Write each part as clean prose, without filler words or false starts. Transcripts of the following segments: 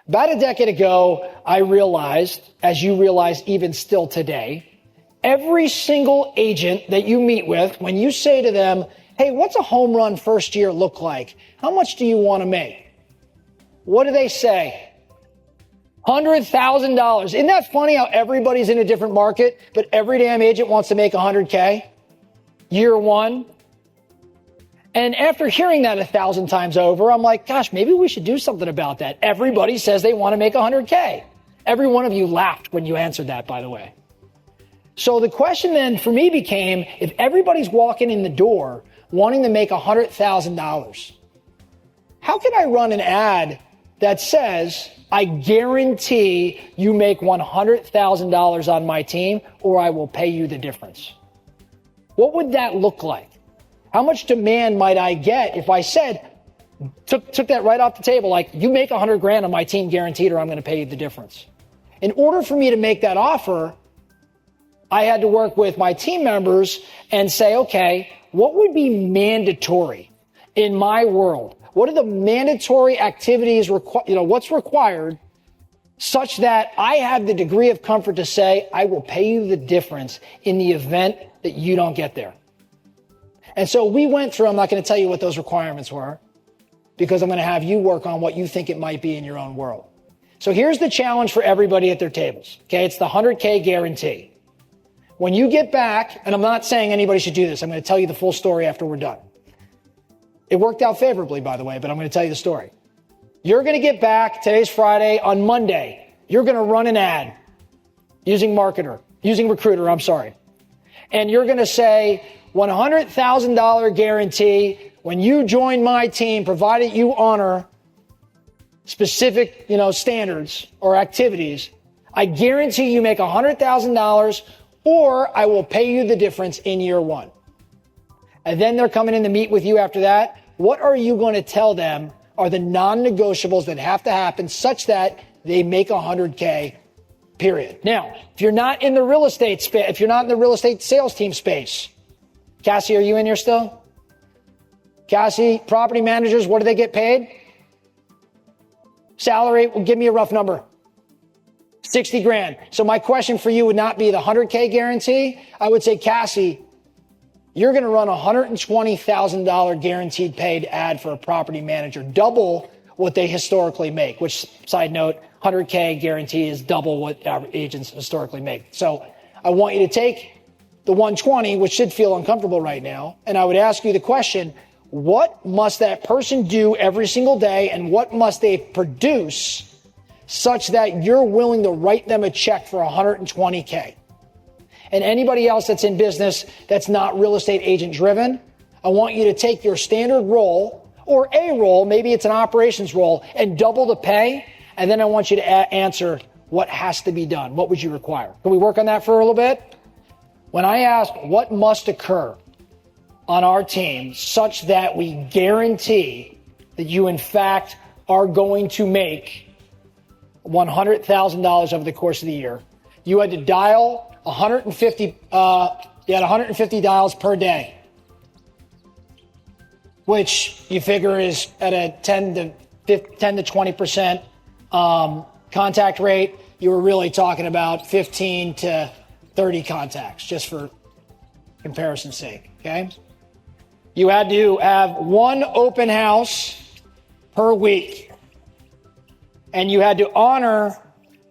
About a decade ago, I realized, as you realize even still today, every single agent that you meet with, when you say to them, hey, what's a home run first year look like? How much do you want to make? What do they say? $100,000. Isn't that funny how everybody's in a different market, but every damn agent wants to make 100K year one? And after hearing that 1,000 times over, I'm like, gosh, maybe we should do something about that. Everybody says they want to make 100K. Every one of you laughed when you answered that, by the way. So the question then for me became, if everybody's walking in the door wanting to make $100,000, how can I run an ad that says, I guarantee you make $100,000 on my team, or I will pay you the difference? What would that look like? How much demand might I get if I said, took that right off the table, like, you make 100 grand on my team guaranteed, or I'm going to pay you the difference? In order for me to make that offer, I had to work with my team members and say, okay, what would be mandatory in my world? What are the mandatory activities, what's required such that I have the degree of comfort to say, I will pay you the difference in the event that you don't get there? And so we went through, I'm not going to tell you what those requirements were, because I'm going to have you work on what you think it might be in your own world. So here's the challenge for everybody at their tables. Okay, it's the 100K guarantee. When you get back, and I'm not saying anybody should do this, I'm going to tell you the full story after we're done. It worked out favorably, by the way, but I'm going to tell you the story. You're going to get back, today's Friday, on Monday, you're going to run an ad using Recruiter, and you're going to say, $100,000 guarantee when you join my team, provided you honor specific, standards or activities. I guarantee you make $100,000, or I will pay you the difference in year one. And then they're coming in to meet with you after that. What are you going to tell them are the non-negotiables that have to happen such that they make 100K, period? Now, if you're not in the real estate sales team space, Cassie, are you in here still? Cassie, property managers, what do they get paid? Salary, well, give me a rough number. 60 grand. So my question for you would not be the 100K guarantee. I would say, Cassie, you're going to run a $120,000 guaranteed paid ad for a property manager, double what they historically make, which, side note, 100K guarantee is double what our agents historically make. So I want you to take the 120, which should feel uncomfortable right now, and I would ask you the question, what must that person do every single day, and what must they produce such that you're willing to write them a check for 120K? And anybody else that's in business that's not real estate agent driven, I want you to take your standard role or a role, maybe it's an operations role, and double the pay. And then I want you to answer what has to be done. What would you require? Can we work on that for a little bit? When I ask what must occur on our team such that we guarantee that you, in fact, are going to make $100,000 over the course of the year, you had to dial 150 dials per day, which you figure is at a 10 to 20% contact rate. You were really talking about 15 to 30 contacts, just for comparison's sake, okay? You had to have one open house per week, and you had to honor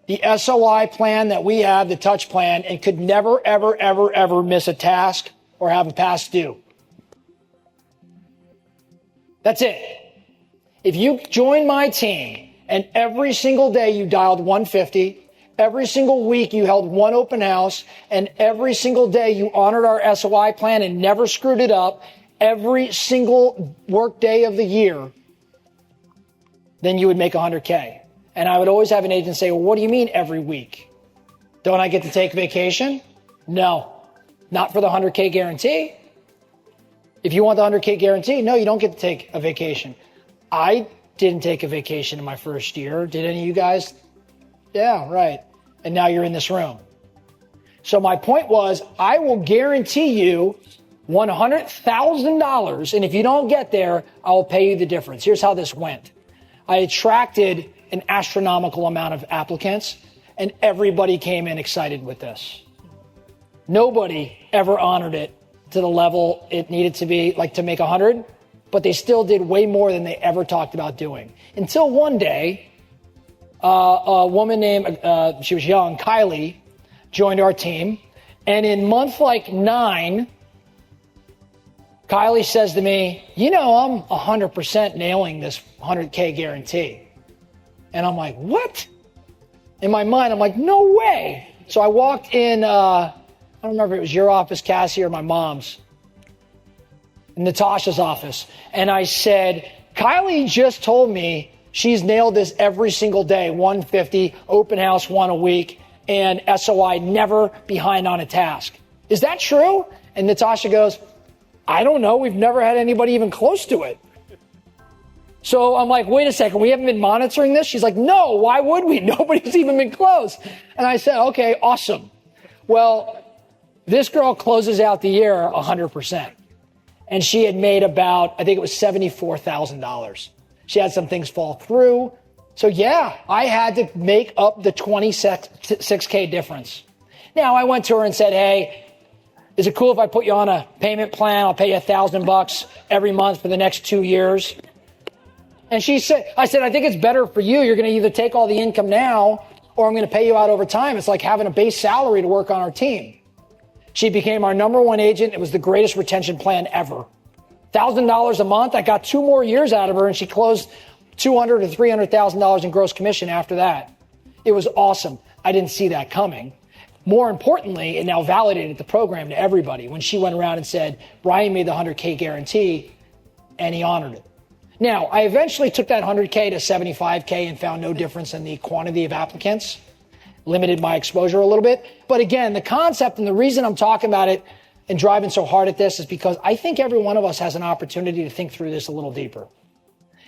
the SOI plan that we have, the touch plan, and could never, ever, ever, ever miss a task or have a past due. That's it. If you join my team and every single day you dialed 150, every single week you held one open house, and every single day you honored our SOI plan and never screwed it up, every single work day of the year, then you would make 100K. And I would always have an agent say, well, what do you mean every week? Don't I get to take vacation? No, not for the 100K guarantee. If you want the 100K guarantee, no, you don't get to take a vacation. I didn't take a vacation in my first year. Did any of you guys? Yeah, right. And now you're in this room. So my point was, I will guarantee you $100,000. And if you don't get there, I will pay you the difference. Here's how this went. I attracted an astronomical amount of applicants, and everybody came in excited with this. Nobody ever honored it to the level it needed to be, like to make 100, but they still did way more than they ever talked about doing. Until one day, a woman named, she was young, Kylie, joined our team. And in month like 9, Kylie says to me, you know, I'm 100% nailing this 100K guarantee. And I'm like, what? In my mind, I'm like, no way. So I walked in, I don't remember if it was your office, Cassie, or my mom's, Natasha's office. And I said, Kylie just told me she's nailed this every single day, 150, open house 1 a week, and SOI never behind on a task. Is that true? And Natasha goes, I don't know. We've never had anybody even close to it. So I'm like, wait a second, we haven't been monitoring this? She's like, no, why would we? Nobody's even been close. And I said, okay, awesome. Well, this girl closes out the year 100%. And she had made about, I think it was $74,000. She had some things fall through. So yeah, I had to make up the 26K difference. Now I went to her and said, hey, is it cool if I put you on a payment plan? I'll pay you $1,000 every month for the next 2 years. And I said, I think it's better for you. You're going to either take all the income now or I'm going to pay you out over time. It's like having a base salary to work on our team. She became our #1 agent. It was the greatest retention plan ever. $1,000 a month. I got 2 more years out of her and she closed $200,000 to $300,000 in gross commission after that. It was awesome. I didn't see that coming. More importantly, it now validated the program to everybody when she went around and said, Brian made the 100K guarantee and he honored it. Now, I eventually took that 100K to 75K and found no difference in the quantity of applicants, limited my exposure a little bit. But again, the concept and the reason I'm talking about it and driving so hard at this is because I think every one of us has an opportunity to think through this a little deeper.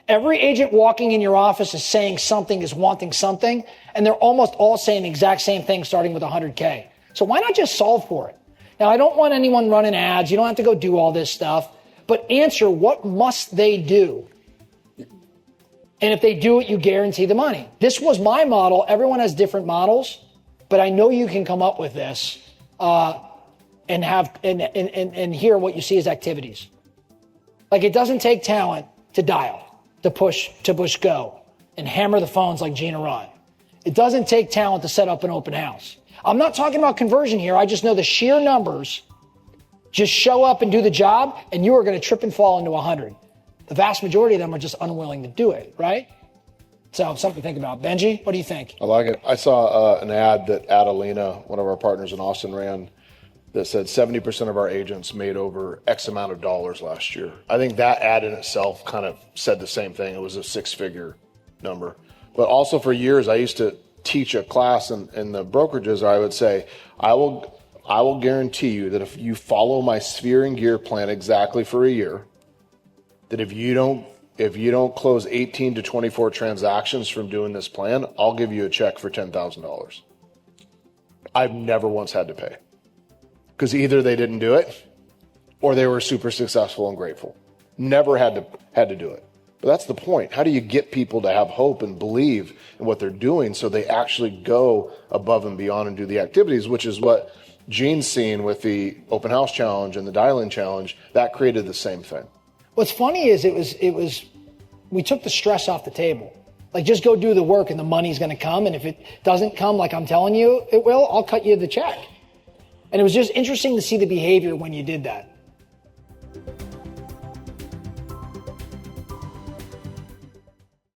Every agent walking in your office is saying something, is wanting something, and they're almost all saying the exact same thing starting with 100K. So why not just solve for it? Now, I don't want anyone running ads. You don't have to go do all this stuff, but answer what must they do? And if they do it, you guarantee the money. This was my model. Everyone has different models, but I know you can come up with this and hear what you see as activities. Like it doesn't take talent to dial, to push go, and hammer the phones like Gina Ron. It doesn't take talent to set up an open house. I'm not talking about conversion here. I just know the sheer numbers. Just show up and do the job, and you are going to trip and fall into 100. The vast majority of them are just unwilling to do it, right? So something to think about. Benji, what do you think? I like it. I saw an ad that Adelina, one of our partners in Austin, ran that said 70% of our agents made over X amount of dollars last year. I think that ad in itself kind of said the same thing. It was a 6-figure number. But also for years, I used to teach a class in the brokerages. I would say, I will guarantee you that if you follow my sphere and gear plan exactly for a year, that if you don't close 18 to 24 transactions from doing this plan, I'll give you a check for $10,000. I've never once had to pay because either they didn't do it or they were super successful and grateful. Never had to do it. But that's the point. How do you get people to have hope and believe in what they're doing so they actually go above and beyond and do the activities, which is what Gene's seen with the open house challenge and the dialing challenge. That created the same thing. What's funny is we took the stress off the table. Like just go do the work and the money's going to come. And if it doesn't come like I'm telling you it will, I'll cut you the check. And it was just interesting to see the behavior when you did that.